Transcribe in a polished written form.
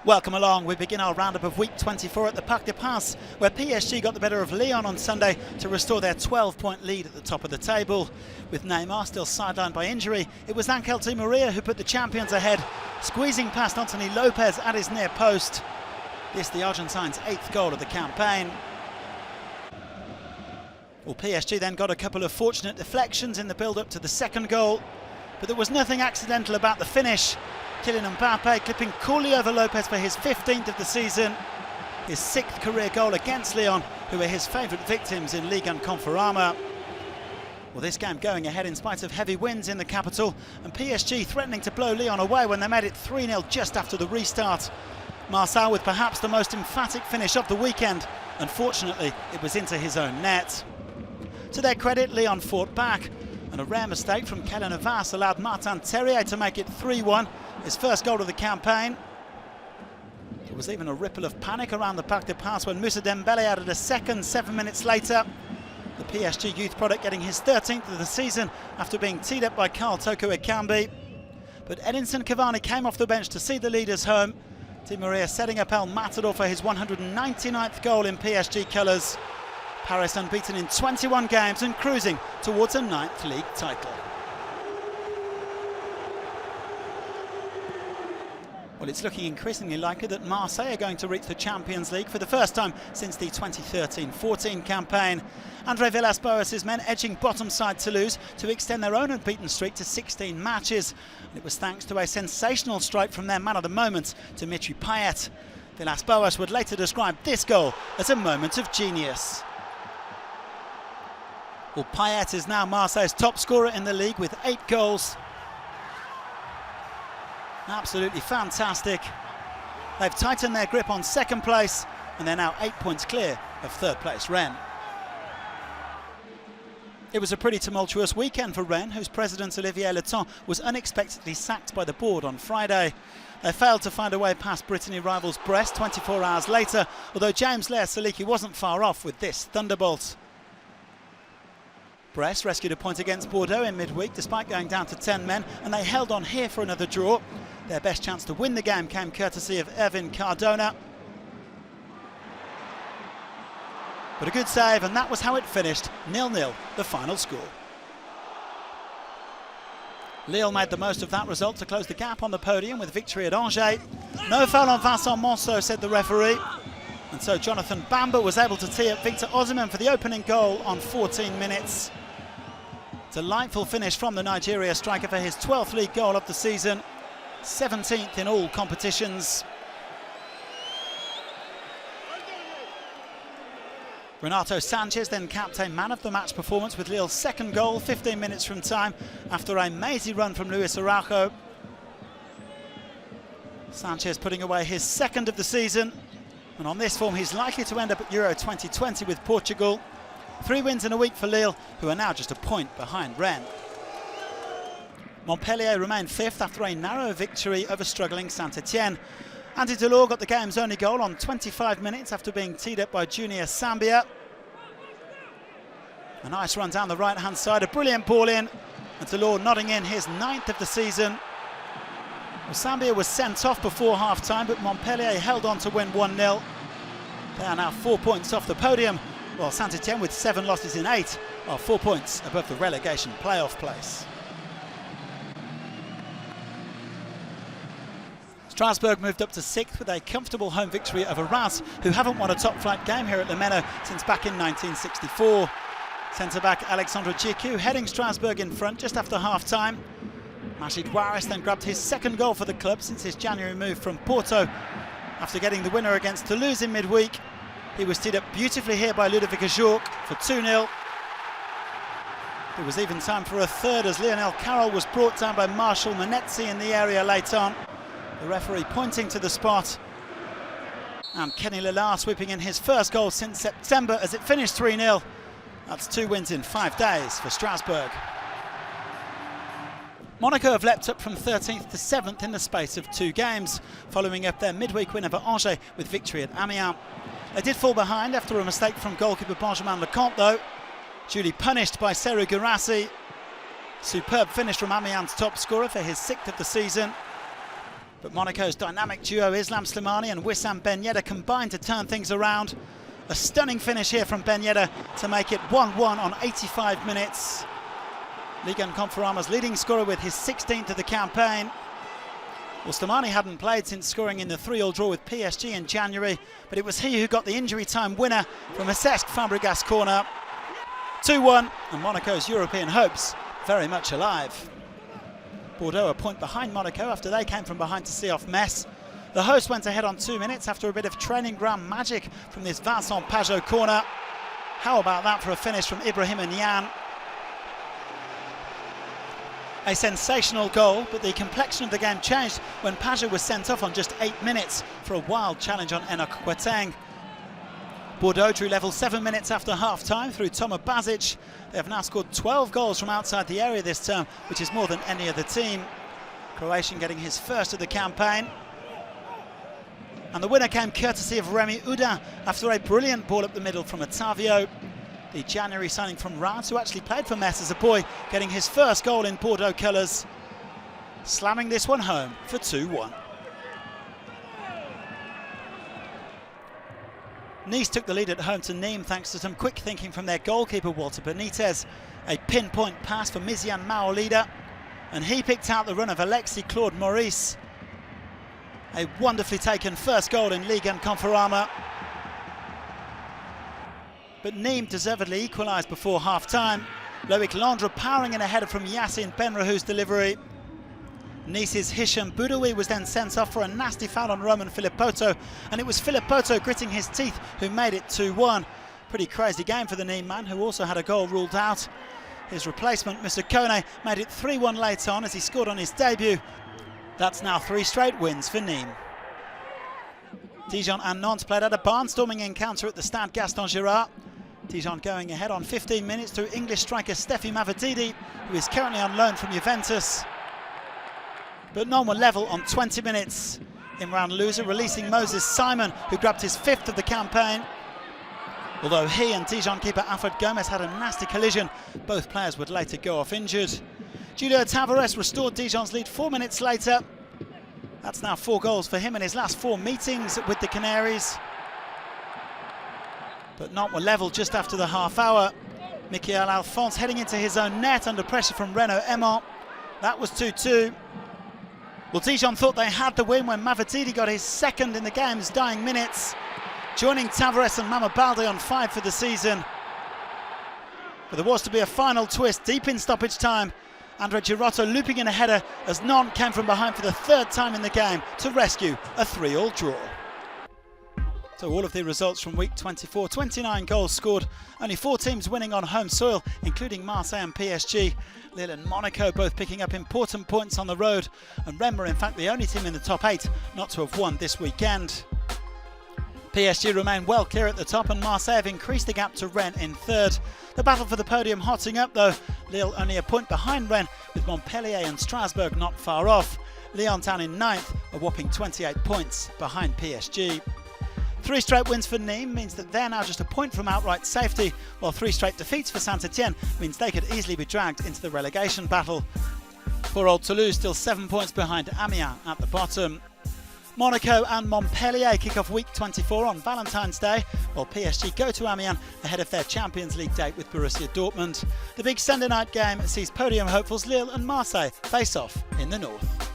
Welcome along. We begin our roundup of week 24 at the Parc des Princes, where PSG got the better of Lyon on Sunday to restore their 12-point lead at the top of the table. With Neymar still sidelined by injury, it was Angel Di Maria who put the champions ahead, squeezing past Anthony Lopez at his near post. This the Argentine's 8th goal of the campaign. Well, PSG then got a couple of fortunate deflections in the build-up to the second goal, but there was nothing accidental about the finish. Kylian Mbappe clipping coolly over Lopez for his 15th of the season, his 6th career goal against Lyon, who are his favourite victims in Ligue and Conforama. Well, this game going ahead in spite of heavy winds in the capital, and PSG threatening to blow Lyon away when they made it 3-0 just after the restart. Marseille with perhaps the most emphatic finish of the weekend. Unfortunately, it was into his own net. To their credit, Lyon fought back, and a rare mistake from Keylor Navas allowed Martin Terrier to make it 3-1, his first goal of the campaign. There was even a ripple of panic around the Parc des Princes when Moussa Dembélé added a second 7 minutes later. The PSG youth product getting his 13th of the season after being teed up by Karl Toko Ekambi. But Edinson Cavani came off the bench to see the leaders home. Di Maria setting up El Matador for his 199th goal in PSG colours. Paris unbeaten in 21 games and cruising towards a 9th league title. Well, it's looking increasingly likely that Marseille are going to reach the Champions League for the first time since the 2013-14 campaign. André Villas-Boas's men edging bottom side Toulouse to extend their own unbeaten streak to 16 matches. And it was thanks to a sensational strike from their man of the moment, Dimitri PAYET. Villas-Boas would later describe this goal as a moment of genius. Well, PAYET is now Marseille's top scorer in the league with 8 goals. Absolutely fantastic. They've tightened their grip on second place and they're now 8 points clear of third place Rennes. It was a pretty tumultuous weekend for Rennes, whose president Olivier Leton was unexpectedly sacked by the board on Friday. They failed to find a way past Brittany rivals Brest 24 hours later, although James Lair-Saliki wasn't far off with this thunderbolt. Brest rescued a point against Bordeaux in midweek despite going down to 10 men, and they held on here for another draw. Their best chance to win the game came courtesy of Erwin Cardona. But a good save, and that was how it finished, 0-0, the final score. Lille made the most of that result to close the gap on the podium with victory at Angers. No foul on Vincent Monceau, said the referee. And so Jonathan Bamba was able to tee up Victor Osimhen for the opening goal on 14 minutes. Delightful finish from the Nigeria striker for his 12th league goal of the season, 17th in all competitions. Renato Sanchez then capped a man of the match performance with Lille's second goal 15 minutes from time after a mazy run from Luis Araujo. Sanchez putting away his second of the season, and on this form he's likely to end up at Euro 2020 with Portugal. 3 wins in a week for Lille, who are now just a point behind Rennes. Montpellier remained 5th after a narrow victory over struggling Saint-Etienne. Andy Delors got the game's only goal on 25 minutes after being teed up by Junior Sambia. A nice run down the right-hand side, a brilliant ball in, and Delors nodding in his 9th of the season. Well, Sambia was sent off before half-time, but Montpellier held on to win 1-0. They are now 4 points off the podium, while Saint-Etienne, with 7 losses in 8, are 4 points above the relegation playoff place. Strasbourg moved up to 6th with a comfortable home victory over Reims, who haven't won a top-flight game here at Le Meno since back in 1964. Centre-back Alexandre Djikou heading Strasbourg in front just after half-time. Majid Waris then grabbed his second goal for the club since his January move from Porto. After getting the winner against Toulouse in midweek, he was teed up beautifully here by Ludovic Ajorc for 2-0. There was even time for a third as Lionel Carroll was brought down by Marshall Manetzi in the area late on. The referee pointing to the spot. And Kenny Lillard sweeping in his first goal since September as it finished 3-0. That's 2 wins in 5 days for Strasbourg. Monaco have leapt up from 13th to 7th in the space of 2 games, following up their midweek win over Angers with victory at Amiens. They did fall behind after a mistake from goalkeeper Benjamin Lecomte though, duly punished by Serhou Guirassy. Superb finish from Amiens' top scorer for his 6th of the season. But Monaco's dynamic duo Islam Slimani and Wissam Ben Yedder combined to turn things around. A stunning finish here from Ben Yedder to make it 1-1 on 85 minutes. Ligue and Conforama's leading scorer with his 16th of the campaign. Well, Slimani hadn't played since scoring in the 3-3 draw with PSG in January, but it was he who got the injury time winner from a Cesc Fabregas corner. 2-1, and Monaco's European hopes very much alive. Bordeaux a point behind Monaco after they came from behind to see off Metz. The hosts went ahead on 2 minutes after a bit of training ground magic from this Vincent Pajot corner. How about that for a finish from Ibrahim Nian? A sensational goal, but the complexion of the game changed when Pajot was sent off on just 8 minutes for a wild challenge on Enoch Kweiteng. Bordeaux drew level 7 minutes after half-time through Toma Basic. They have now scored 12 goals from outside the area this term, which is more than any other team. Croatian getting his first of the campaign. And the winner came courtesy of Remy Oudin after a brilliant ball up the middle from Otavio. The January signing from Reims, who actually played for Metz as a boy, getting his first goal in Bordeaux colours. Slamming this one home for 2-1. Nice took the lead at home to Nîmes thanks to some quick thinking from their goalkeeper Walter Benitez. A pinpoint pass for Mizian Maolida, and he picked out the run of Alexis Claude-Maurice. A wonderfully taken first goal in Ligue and Conforama. But Nîmes deservedly equalised before half-time. Loic Landre powering in a header from Yassine Benrahoud's delivery. Nice's Hicham Boudaoui was then sent off for a nasty foul on Roman Philippoto, and it was Philippoto gritting his teeth who made it 2-1. Pretty crazy game for the Nîmes man, who also had a goal ruled out. His replacement, Mr. Kone, made it 3-1 late on as he scored on his debut. That's now 3 straight wins for Nîmes. Dijon and Nantes played out a barnstorming encounter at the Stade Gaston Girard. Dijon going ahead on 15 minutes through English striker Steffi Mavididi, who is currently on loan from Juventus. But none were level on 20 minutes. Imran Louza releasing Moses Simon, who grabbed his 5th of the campaign. Although he and Dijon keeper Alfred Gomez had a nasty collision, both players would later go off injured. Julio Tavares restored Dijon's lead 4 minutes later. That's now 4 goals for him in his last 4 meetings with the Canaries. But Nantes were level just after the half hour. Michael Alphonse heading into his own net under pressure from Renato Aimant. That was 2-2. Well, Dijon thought they had the win when Mavididi got his 2nd in the game's dying minutes, joining Tavares and Mama Balde on 5 for the season. But there was to be a final twist deep in stoppage time. Andre Girotto looping in a header as Nantes came from behind for the 3rd time in the game to rescue a 3-3 draw. So all of the results from week 24, 29 goals scored, only 4 teams winning on home soil, including Marseille and PSG. Lille and Monaco both picking up important points on the road, and Rennes were in fact the only team in the top 8 not to have won this weekend. PSG remain well clear at the top, and Marseille have increased the gap to Rennes in 3rd. The battle for the podium hotting up though. Lille only a point behind Rennes, with Montpellier and Strasbourg not far off. Lyon Town in 9th, a whopping 28 points behind PSG. 3 straight wins for Nîmes means that they're now just a point from outright safety, while 3 straight defeats for Saint-Etienne means they could easily be dragged into the relegation battle. Poor old Toulouse still 7 points behind Amiens at the bottom. Monaco and Montpellier kick off week 24 on Valentine's Day, while PSG go to Amiens ahead of their Champions League date with Borussia Dortmund. The big Sunday night game sees podium hopefuls Lille and Marseille face off in the north.